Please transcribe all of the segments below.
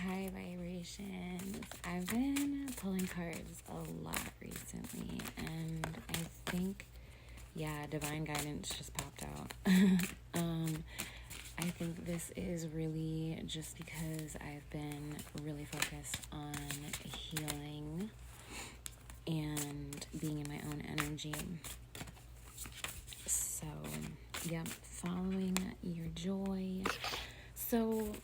High vibrations. I've been pulling cards a lot recently, and I think, divine guidance just popped out. I think this is really just because I've been really focused on healing and being in my own energy. So, following your joy. So,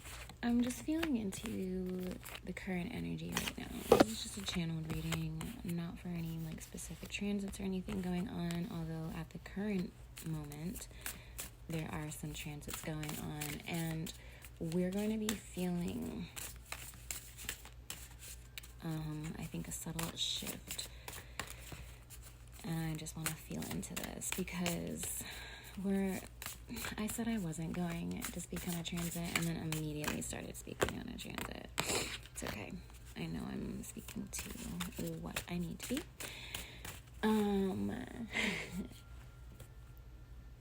I'm just feeling into the current energy right now. This is just a channeled reading, not for any specific transits or anything going on, although at the current moment there are some transits going on, and we're going to be feeling I think a subtle shift. And I just want to feel into this because I said I wasn't going to speak on a transit and then immediately started speaking on a transit. It's okay. I know I'm speaking to what I need to be.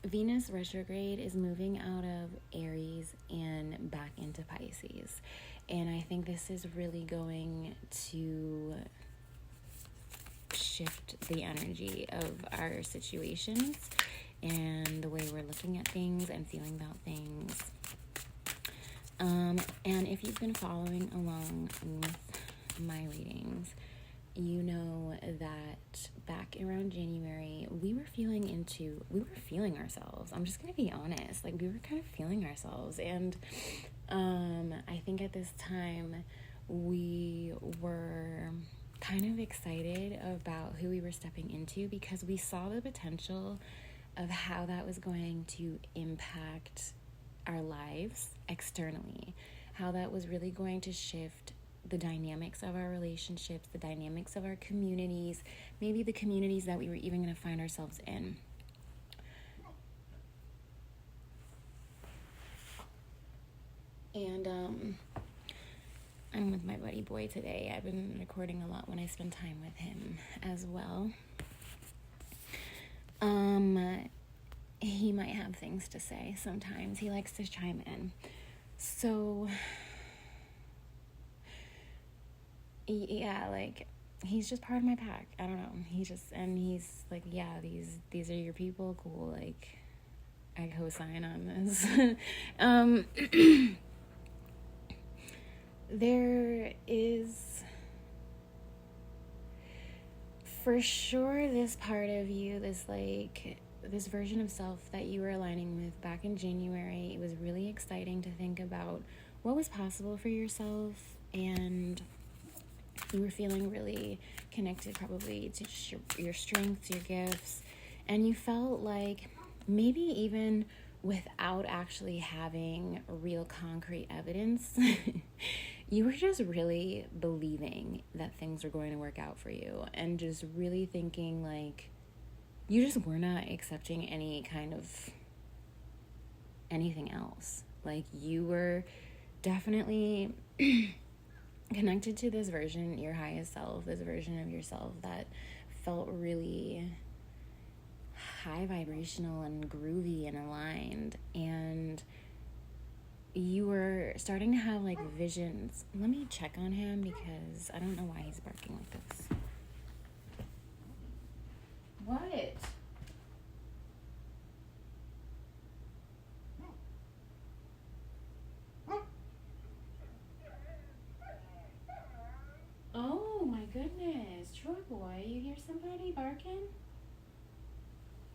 Venus retrograde is moving out of Aries and back into Pisces. And I think this is really going to shift the energy of our situations and the way we're looking at things and feeling about things. And if you've been following along with my readings, you know that back around January, we were feeling ourselves. I'm just going to be honest. We were kind of feeling ourselves. And I think at this time, we were kind of excited about who we were stepping into because we saw the potential of how that was going to impact our lives externally, how that was really going to shift the dynamics of our relationships, the dynamics of our communities, maybe the communities that we were even going to find ourselves in. And I'm with my buddy boy today. I've been recording a lot when I spend time with him as well. He might have things to say sometimes. He likes to chime in. So, he's just part of my pack. I don't know. He's these are your people. Cool. I co-sign on this. There is for sure this part of you, this version of self that you were aligning with back in January. It was really exciting to think about what was possible for yourself, and you were feeling really connected probably to your strengths, your gifts, and you felt like maybe even without actually having real concrete evidence, you were just really believing that things were going to work out for you, and just really thinking you just were not accepting any kind of anything else. You were definitely connected to this version, your highest self, this version of yourself that felt really high vibrational and groovy and aligned, and you were starting to have visions. Let me check on him because I don't know why he's barking like this. What? Oh my goodness, Troy boy, you hear somebody barking?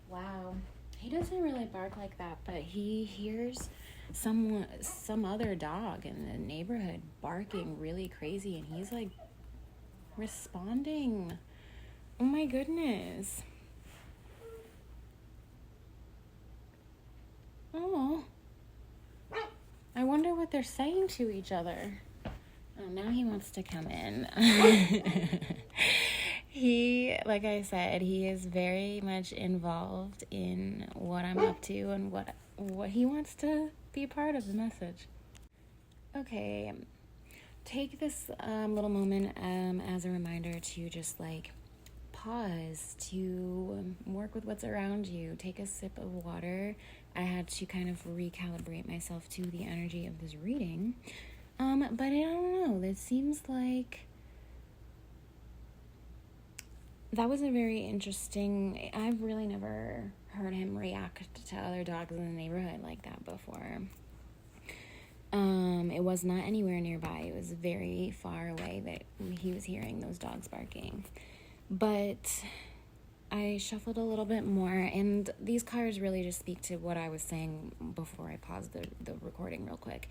Wow. He doesn't really bark like that, but he hears some other dog in the neighborhood barking really crazy, and he's responding. Oh my goodness. Oh. I wonder what they're saying to each other. Oh, now he wants to come in. He, like I said, he is very much involved in what I'm up to and what he wants to be part of the message. Okay, take this little moment as a reminder to just pause, to work with what's around you. Take a sip of water. I had to kind of recalibrate myself to the energy of this reading. But I don't know. It seems like that was a very interesting... I've really never heard him react to other dogs in the neighborhood like that before. It was not anywhere nearby. It was very far away that he was hearing those dogs barking. But I shuffled a little bit more, and these cards really just speak to what I was saying before I paused the recording real quick.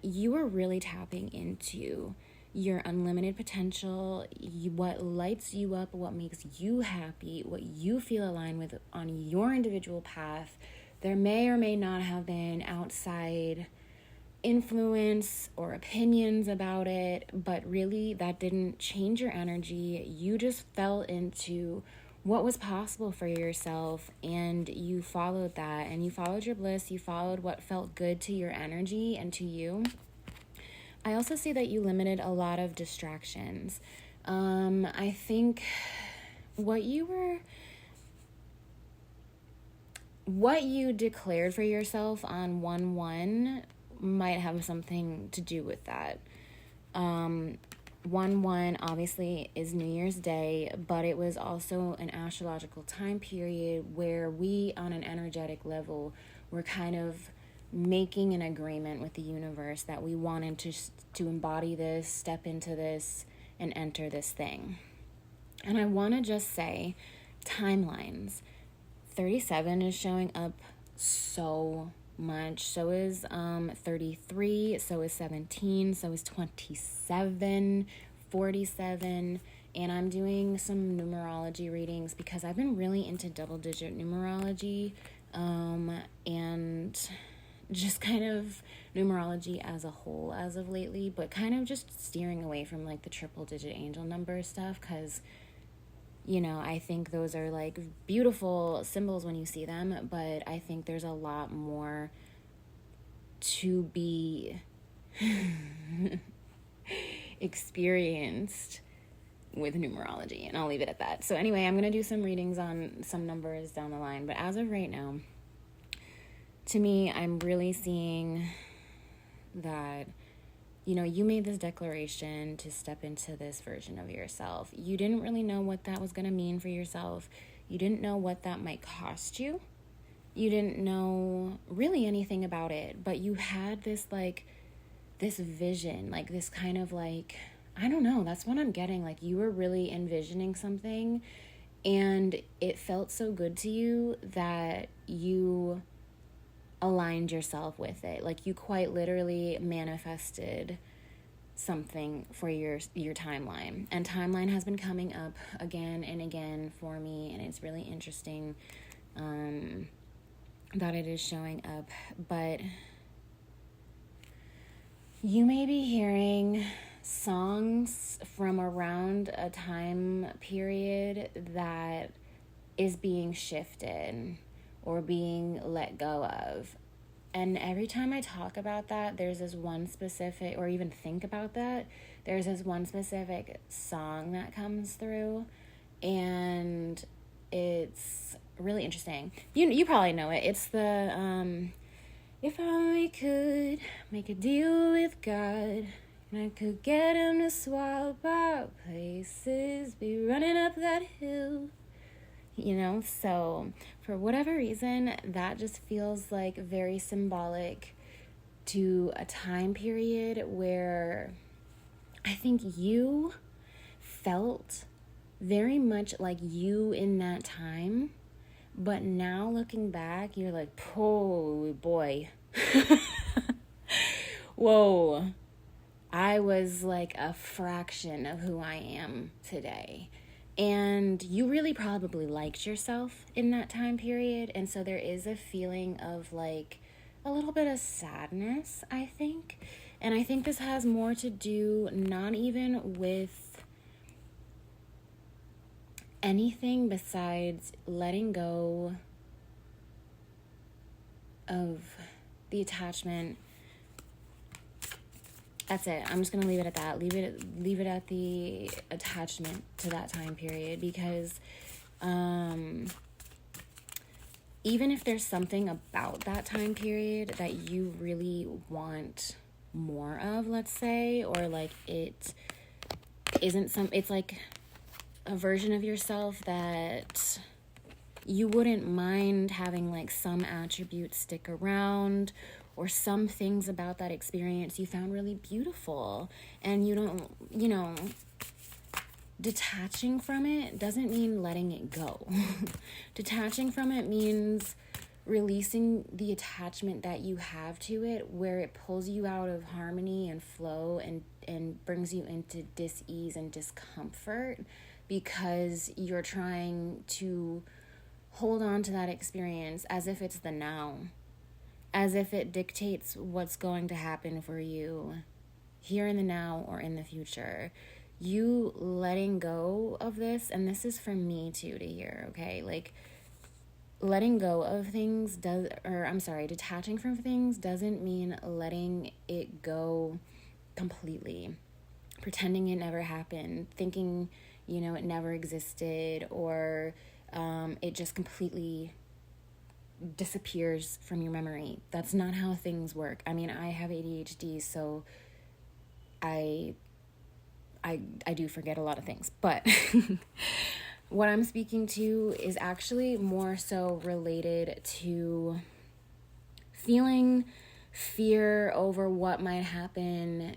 You are really tapping into your unlimited potential, what lights you up, what makes you happy, what you feel aligned with on your individual path. There may or may not have been outside influence or opinions about it, but really that didn't change your energy. You just fell into what was possible for yourself, and you followed that, and you followed your bliss. You followed what felt good to your energy and to you. I also see that you limited a lot of distractions. I think what you declared for yourself on 1/1 might have something to do with that. 1/1 obviously is New Year's Day, but it was also an astrological time period where we, on an energetic level, were kind of making an agreement with the universe that we wanted to embody this, step into this, and enter this thing. And I want to just say, timelines. 37 is showing up so much. So is 33, so is 17, so is 27, 47, and I'm doing some numerology readings because I've been really into double-digit numerology, and just kind of numerology as a whole as of lately, but kind of just steering away from like the triple-digit angel number stuff, because I think those are like beautiful symbols when you see them, but I think there's a lot more to be experienced with numerology, and I'll leave it at that. So anyway, I'm going to do some readings on some numbers down the line, but as of right now, to me, I'm really seeing that you made this declaration to step into this version of yourself. You didn't really know what that was going to mean for yourself. You didn't know what that might cost you. You didn't know really anything about it, but you had this vision, like this kind of like, I don't know, that's what I'm getting. Like you were really envisioning something, and it felt so good to you that you aligned yourself with it. Like you quite literally manifested something for your timeline, and timeline has been coming up again and again for me, and it's really interesting that it is showing up. But you may be hearing songs from around a time period that is being shifted or being let go of. And every time I talk about that, there's this one specific, or even think about that, there's this one specific song that comes through, and it's really interesting. You probably know it. It's the, if I only could make a deal with God, and I could get him to swap our places, be running up that hill. So for whatever reason, that just feels like very symbolic to a time period where I think you felt very much like you in that time, but now looking back, you're like, oh boy, whoa, I was like a fraction of who I am today. And you really probably liked yourself in that time period. And so there is a feeling of like a little bit of sadness, I think. And I think this has more to do not even with anything besides letting go of the attachment. That's it. I'm just going to leave it at that. Leave it at the attachment to that time period, because even if there's something about that time period that you really want more of, let's say, or like it isn't it's like a version of yourself that you wouldn't mind having like some attributes stick around, or some things about that experience you found really beautiful, and you don't, detaching from it doesn't mean letting it go. Detaching from it means releasing the attachment that you have to it, where it pulls you out of harmony and flow and brings you into dis-ease and discomfort, because you're trying to hold on to that experience as if it's the now, as if it dictates what's going to happen for you here in the now or in the future. You letting go of this, and this is for me too to hear, okay? Like, letting go of things detaching from things doesn't mean letting it go completely, pretending it never happened, thinking, it never existed, or it just completely disappears from your memory. That's not how things work. I mean, I have ADHD, so I do forget a lot of things, but what I'm speaking to is actually more so related to feeling fear over what might happen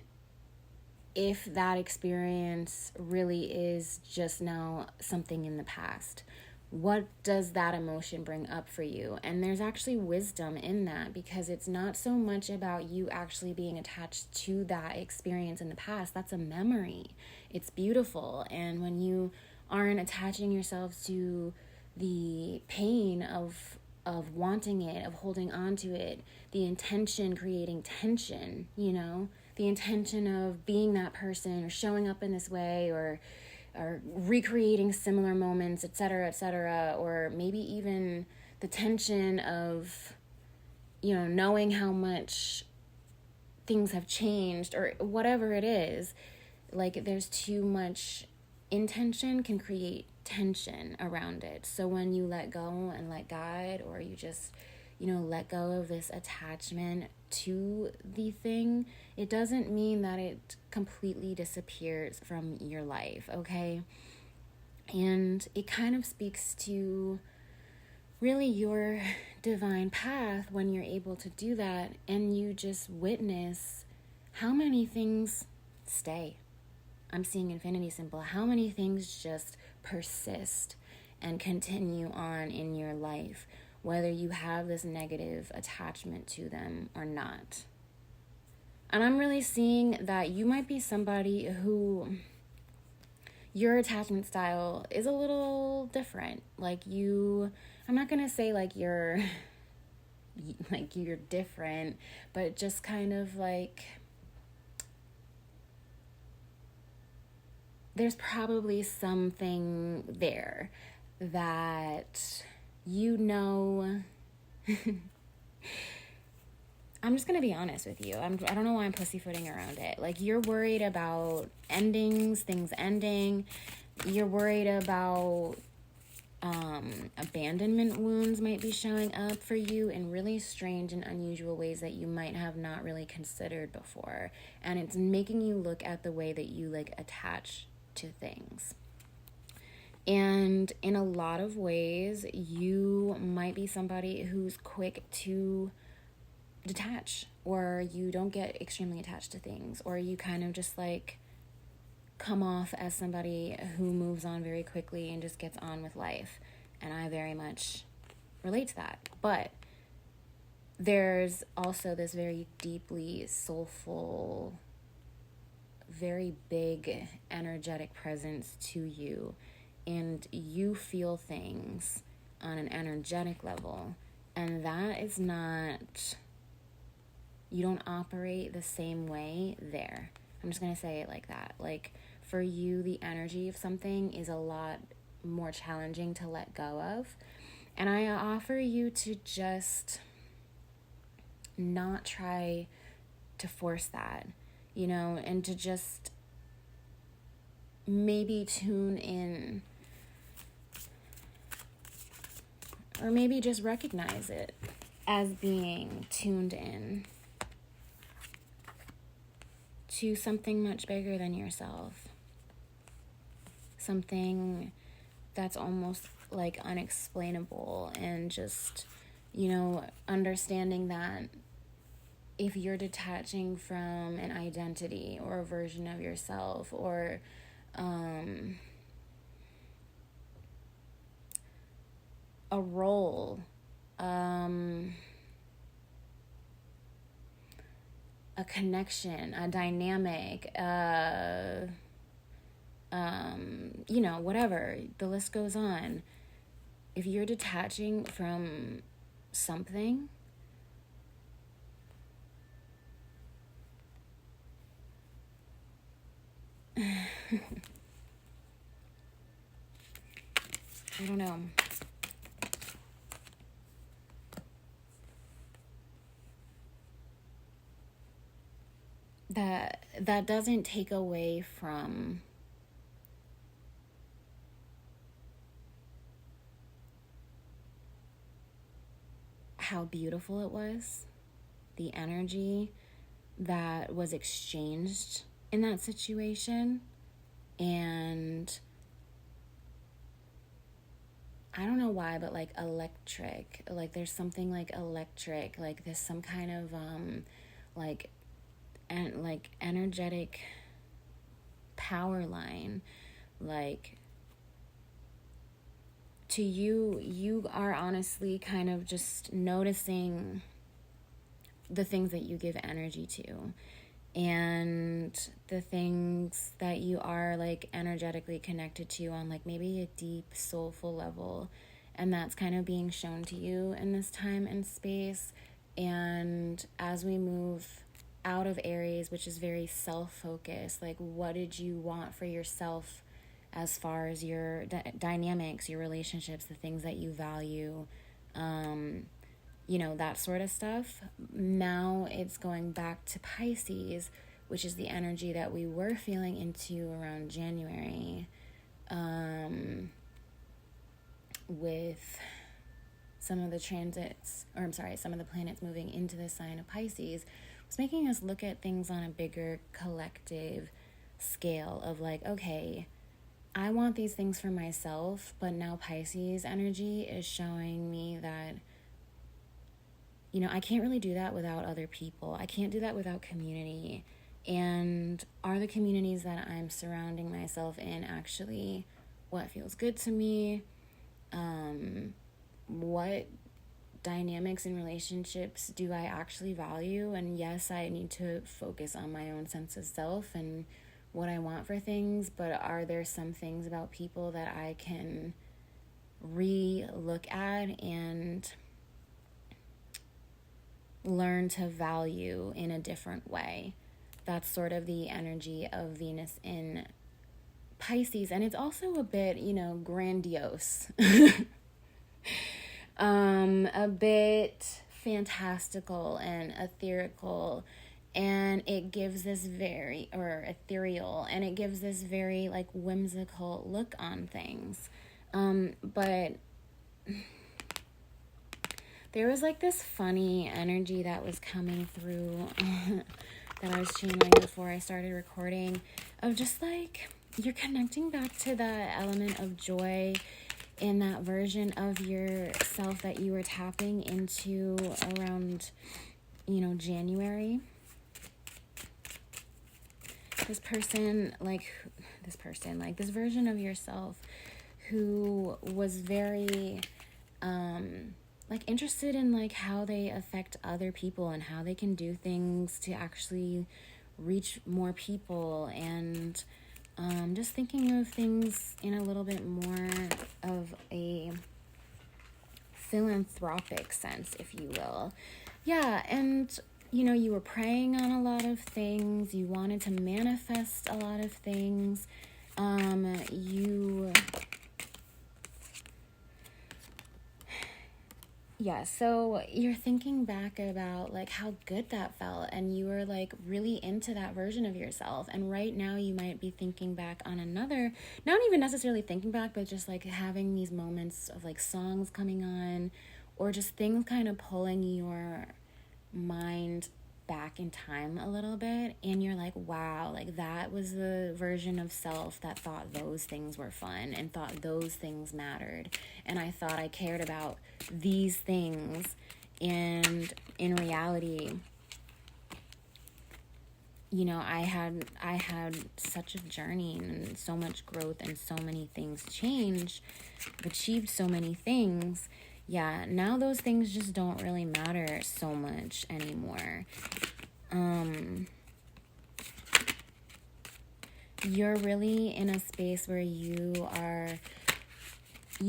if that experience really is just now something in the past. What does that emotion bring up for you? And there's actually wisdom in that, because it's not so much about you actually being attached to that experience in the past. That's a memory. It's beautiful. And when you aren't attaching yourselves to the pain of wanting it, of holding on to it, the intention creating tension, the intention of being that person or showing up in this way, or recreating similar moments, etc., or maybe even the tension of, knowing how much things have changed, or whatever it is. Like, there's too much intention can create tension around it. So when you let go and let God, or you just, let go of this attachment to the thing, it doesn't mean that it completely disappears from your life, okay? And it kind of speaks to really your divine path when you're able to do that, and you just witness how many things stay. I'm seeing infinity symbol. How many things just persist and continue on in your life, whether you have this negative attachment to them or not. And I'm really seeing that you might be somebody who your attachment style is a little different. Like, I'm not going to say like you're different, but just kind of like, there's probably something there that I'm just going to be honest with you. I don't know why I'm pussyfooting around it. Like, you're worried about endings, things ending. You're worried about abandonment wounds might be showing up for you in really strange and unusual ways that you might have not really considered before. And it's making you look at the way that you attach to things. And in a lot of ways, you might be somebody who's quick to detach, or you don't get extremely attached to things, or you kind of just come off as somebody who moves on very quickly and just gets on with life. And I very much relate to that. But there's also this very deeply soulful, very big energetic presence to you, and you feel things on an energetic level, and that is not, you don't operate the same way there. I'm just gonna say it like that. Like, for you, the energy of something is a lot more challenging to let go of, and I offer you to just not try to force that, and to just maybe tune in, or maybe just recognize it as being tuned in. to something much bigger than yourself. Something that's almost like unexplainable, and just, understanding that if you're detaching from an identity or a version of yourself, or a role, a connection, a dynamic, whatever, the list goes on. If you're detaching from something, I don't know. That doesn't take away from how beautiful it was, the energy that was exchanged in that situation. And I don't know why, but like electric, like there's something like electric, like there's some kind of like energetic power line. Like, to you are honestly kind of just noticing the things that you give energy to, and the things that you are like energetically connected to on like maybe a deep soulful level. And that's kind of being shown to you in this time and space. And as we move out of Aries, which is very self-focused, like what did you want for yourself as far as your dynamics, your relationships, the things that you value, that sort of stuff. Now it's going back to Pisces, which is the energy that we were feeling into around January, with some of the some of the planets moving into the sign of Pisces. It's making us look at things on a bigger collective scale of like, okay, I want these things for myself, but now Pisces energy is showing me that, I can't really do that without other people. I can't do that without community. And are the communities that I'm surrounding myself in actually what feels good to me? What dynamics and relationships do I actually value? And yes, I need to focus on my own sense of self and what I want for things, but are there some things about people that I can re-look at and learn to value in a different way? That's sort of the energy of Venus in Pisces. And it's also a bit, grandiose. A bit fantastical and ethereal, and it gives this very, or ethereal, and it gives this very like whimsical look on things. But there was like this funny energy that was coming through that I was channeling before I started recording, of just like you're connecting back to the element of joy in that version of yourself that you were tapping into around, January. This version of yourself who was very, interested in like how they affect other people and how they can do things to actually reach more people, and just thinking of things in a little bit more of a philanthropic sense, if you will. Yeah, and you were praying on a lot of things. You wanted to manifest a lot of things. So you're thinking back about like how good that felt, and you were like really into that version of yourself. And right now you might be thinking back on another, not even necessarily thinking back, but just like having these moments of like songs coming on, or just things kind of pulling your mind back in time a little bit, and you're like, wow, like that was the version of self that thought those things were fun and thought those things mattered, and I thought I cared about these things, and in reality, you know, I had such a journey and so much growth and so many things changed, achieved so many things. Yeah, now those things just don't really matter so much anymore. You're really in a space where you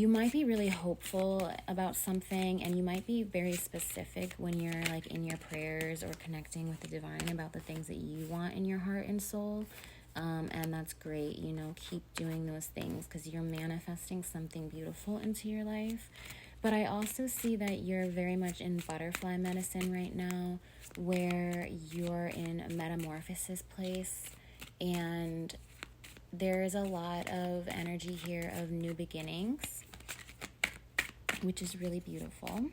might be really hopeful about something, and you might be very specific when you're like in your prayers or connecting with the divine about the things that you want in your heart and soul. And that's great, you know, keep doing those things because you're manifesting something beautiful into your life. But I also see that you're very much in butterfly medicine right now, where you're in a metamorphosis place, and there is a lot of energy here of new beginnings, which is really beautiful.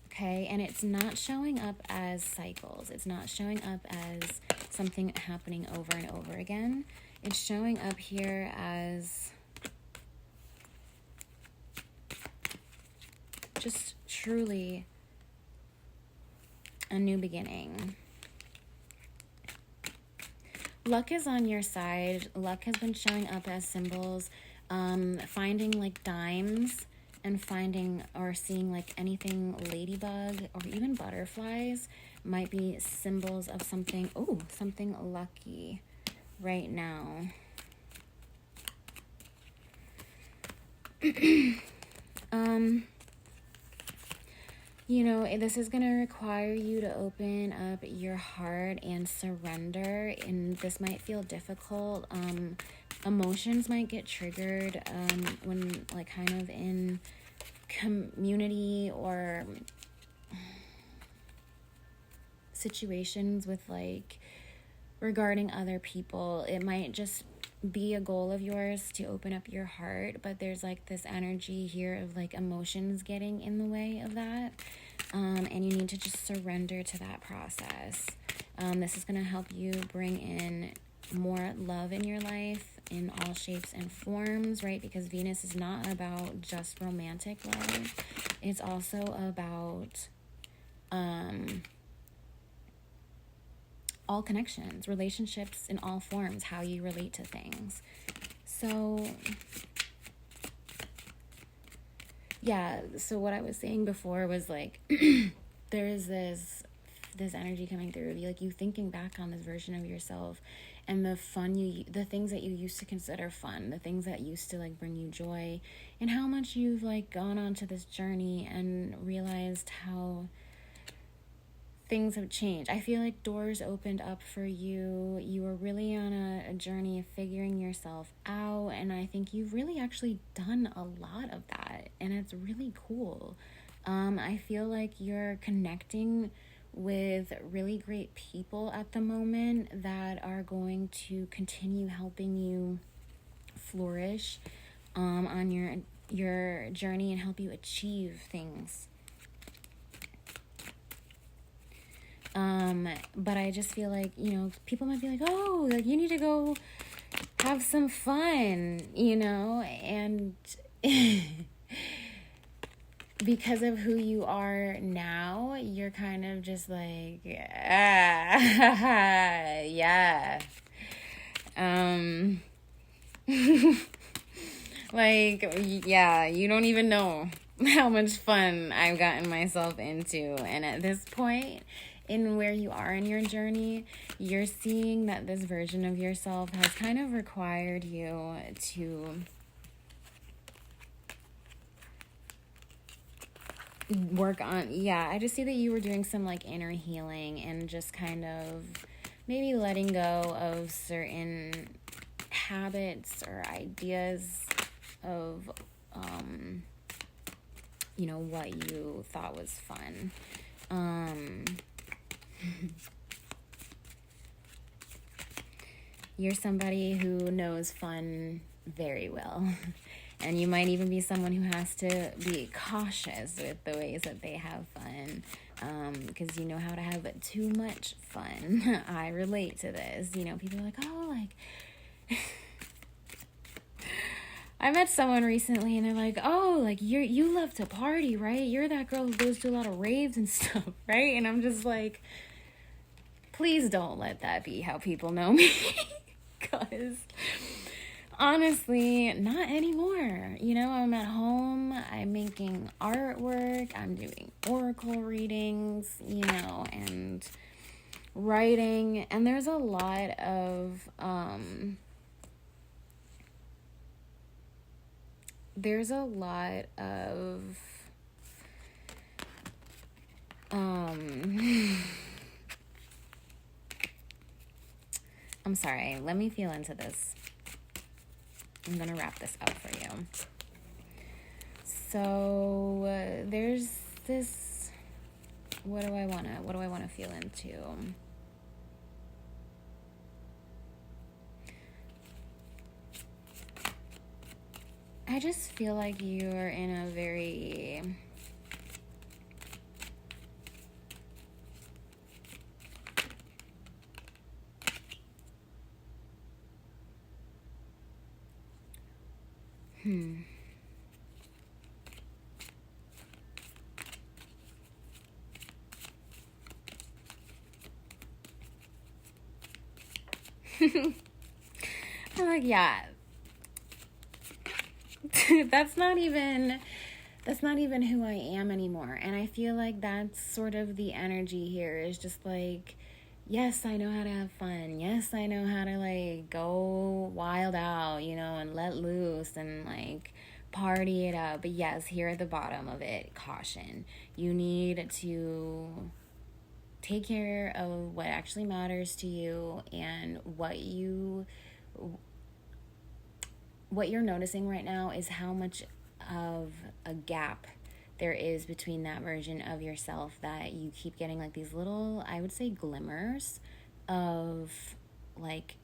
Okay, and it's not showing up as cycles. It's not showing up as something happening over and over again. It's showing up here as just truly a new beginning. Luck is on your side. Luck has been showing up as symbols, finding like dimes and finding or seeing like anything ladybug or even butterflies might be symbols of something lucky right now. You know, this is going to require you to open up your heart and surrender, and this might feel difficult. Emotions might get triggered when, like, kind of in community or situations with, like, regarding other people. It might just be a goal of yours to open up your heart, but there's like this energy here of like emotions getting in the way of that, and you need to just surrender to that process. This is going to help you bring in more love in your life in all shapes and forms, right? Because Venus is not about just romantic love. It's also about all connections, relationships in all forms, how you relate to things. So, yeah, so what I was saying before was like, there is this energy coming through of you, like you thinking back on this version of yourself and the things that you used to consider fun, the things that used to like bring you joy, and how much you've like gone on to this journey and realized how things have changed. I feel like doors opened up for you. You were really on a journey of figuring yourself out, and I think you've really actually done a lot of that, and it's really cool. I feel like you're connecting with really great people at the moment that are going to continue helping you flourish on your journey and help you achieve things. But I just feel like, you know, people might be like, oh, like you need to go have some fun, you know, and because of who you are now, you're kind of just like, yeah. Like, yeah, you don't even know how much fun I've gotten myself into. And at this point, in where you are in your journey, you're seeing that this version of yourself has kind of required you to work on, I just see that you were doing some like inner healing and just kind of maybe letting go of certain habits or ideas of you know, what you thought was fun. You're somebody who knows fun very well. And you might even be someone who has to be cautious with the ways that they have fun. because you know how to have too much fun. I relate to this. You know, people are like, oh, like, I met someone recently and they're like, oh, like, you love to party, right? You're that girl who goes to a lot of raves and stuff, right? And I'm just like, please don't let that be how people know me. Because honestly, not anymore. You know, I'm at home, I'm making artwork, I'm doing oracle readings, you know, and writing. And there's a lot of, I'm sorry, let me feel into this. I'm gonna wrap this up for you. So there's this, what do I wanna feel into? I just feel like you're in a very I'm like, yeah. that's not even who I am anymore. And I feel like that's sort of the energy here, is just like, yes, I know how to have fun. Yes, I know how to like go wild out, you know, and let loose and like party it up. But yes, here at the bottom of it, caution. You need to take care of what actually matters to you, and what you're noticing right now is how much of a gap there is between that version of yourself that you keep getting like these little, I would say, glimmers of, like,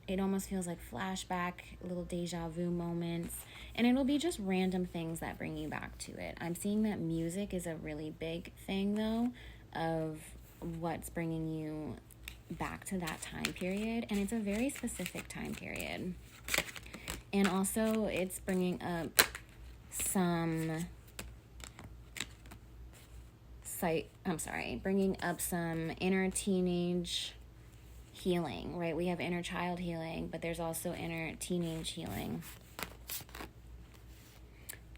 it almost feels like flashback, little deja vu moments, and it'll be just random things that bring you back to it. I'm seeing that music is a really big thing, though, of what's bringing you back to that time period, and it's a very specific time period. And also, it's bringing up bringing up some inner teenage healing, right? We have inner child healing, but there's also inner teenage healing.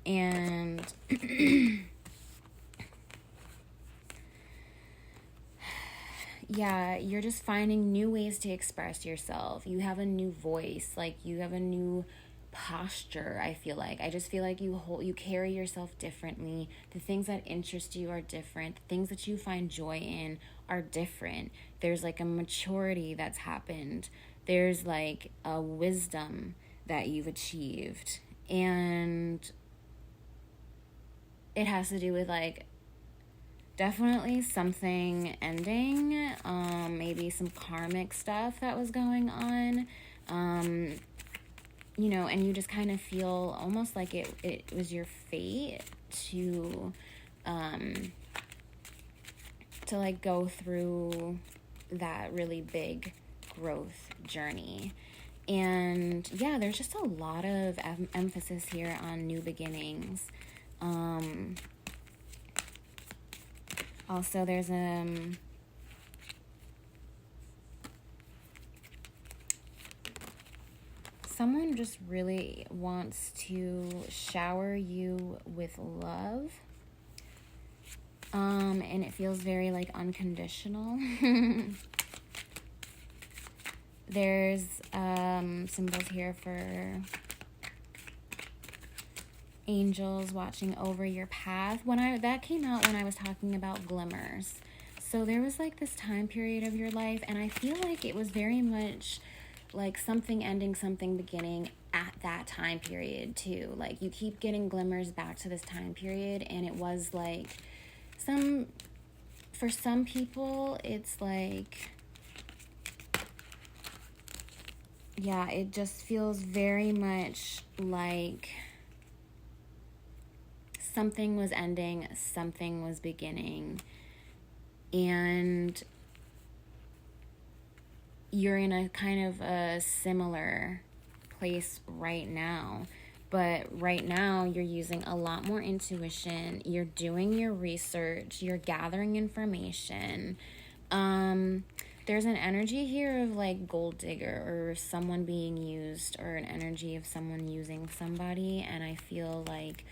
And yeah, you're just finding new ways to express yourself. You have a new voice, like you have a new posture. I just feel like you carry yourself differently. The things that interest you are different. The things that you find joy in are different. There's like a maturity that's happened. There's like a wisdom that you've achieved, and it has to do with like definitely something ending, maybe some karmic stuff that was going on, you know, and you just kind of feel almost like it was your fate to like go through that really big growth journey. And yeah, there's just a lot of emphasis here on new beginnings. Also, there's someone just really wants to shower you with love. And it feels very like unconditional. There's symbols here for angels watching over your path. That came out when I was talking about glimmers. So there was like this time period of your life, and I feel like it was very much like something ending, something beginning at that time period too. Like you keep getting glimmers back to this time period, and it was like for some people, it's like, yeah, it just feels very much like something was ending, something was beginning. And you're in a kind of a similar place right now. But right now, you're using a lot more intuition. You're doing your research. You're gathering information. There's an energy here of like gold digger or someone being used, or an energy of someone using somebody. And I feel like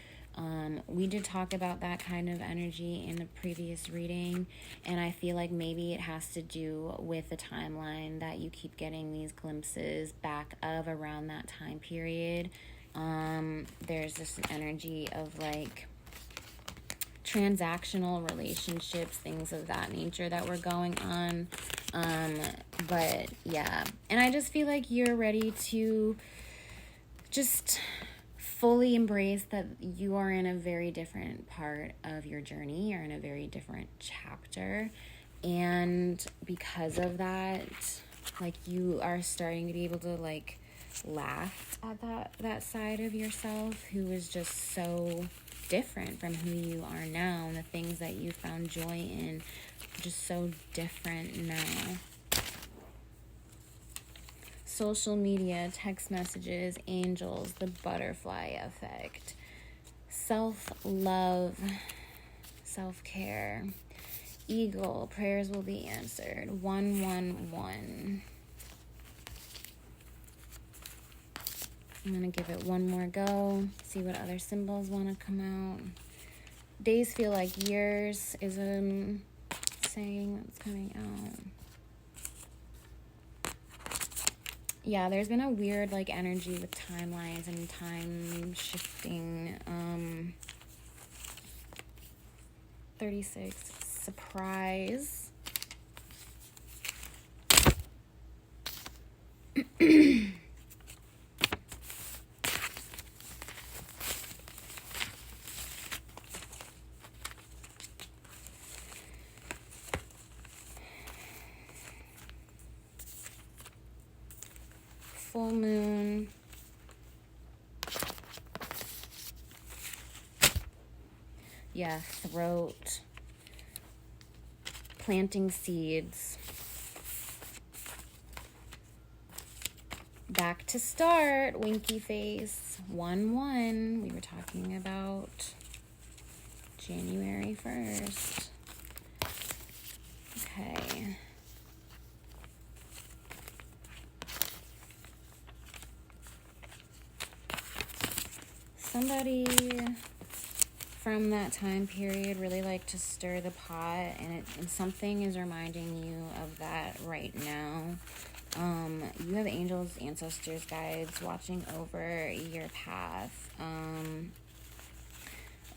we did talk about that kind of energy in the previous reading. And I feel like maybe it has to do with the timeline that you keep getting these glimpses back of around that time period. There's this energy of like transactional relationships, things of that nature that were going on. But yeah, and I just feel like you're ready to just fully embrace that you are in a very different part of your journey. You're in a very different chapter. And because of that, like, you are starting to be able to like laugh at that side of yourself who is just so different from who you are now, and the things that you found joy in just so different now. Social media, text messages, angels, the butterfly effect, self-love, self-care, eagle, prayers will be answered, 111. I'm going to give it one more go, see what other symbols want to come out. Days feel like years is a saying that's coming out. Yeah, there's been a weird like energy with timelines and time shifting. 36, surprise. Full moon. Yeah, throat. Planting seeds. Back to start, winky face. 1-1. We were talking about January 1st. Okay. Somebody from that time period really liked to stir the pot, and something is reminding you of that right now. You have angels, ancestors, guides watching over your path.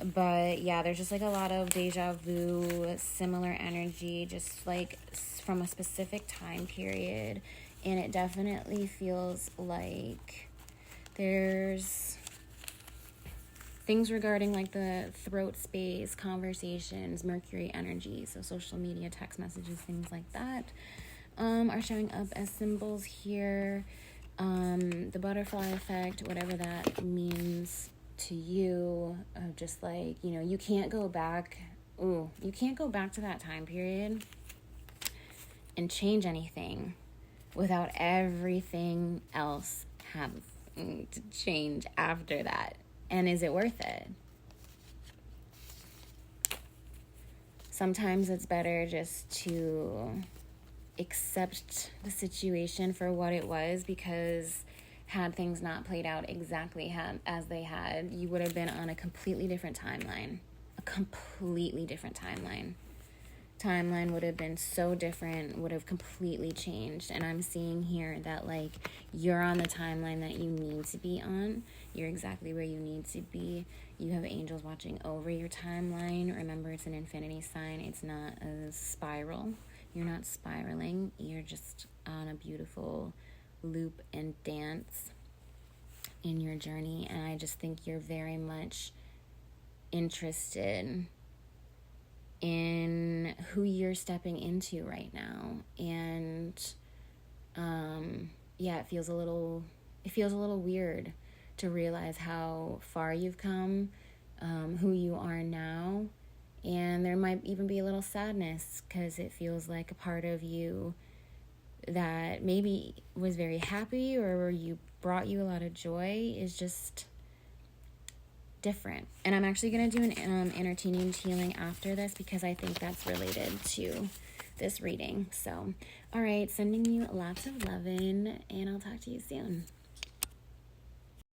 But yeah, there's just like a lot of deja vu, similar energy, just like from a specific time period. And it definitely feels like there's things regarding like the throat space, conversations, Mercury energy, so social media, text messages, things like that, are showing up as symbols here. The butterfly effect, whatever that means to you, just like, you know, you can't go back to that time period and change anything without everything else having to change after that. And is it worth it? Sometimes it's better just to accept the situation for what it was, because had things not played out exactly as they had, you would have been on a completely different timeline. Timeline would have been so different, would have completely changed. And I'm seeing here that like you're on the timeline that you need to be on. You're exactly where you need to be. You have angels watching over your timeline. Remember, it's an infinity sign. It's not a spiral. You're not spiraling. You're just on a beautiful loop and dance in your journey. And I just think you're very much interested in who you're stepping into right now. And yeah, it feels a little weird to realize how far you've come, who you are now, And there might even be a little sadness because it feels like a part of you that maybe was very happy or you brought you a lot of joy is just different. And I'm actually going to do an inner teenage healing after this because I think that's related to this reading. So, all right, sending you lots of loving, and I'll talk to you soon.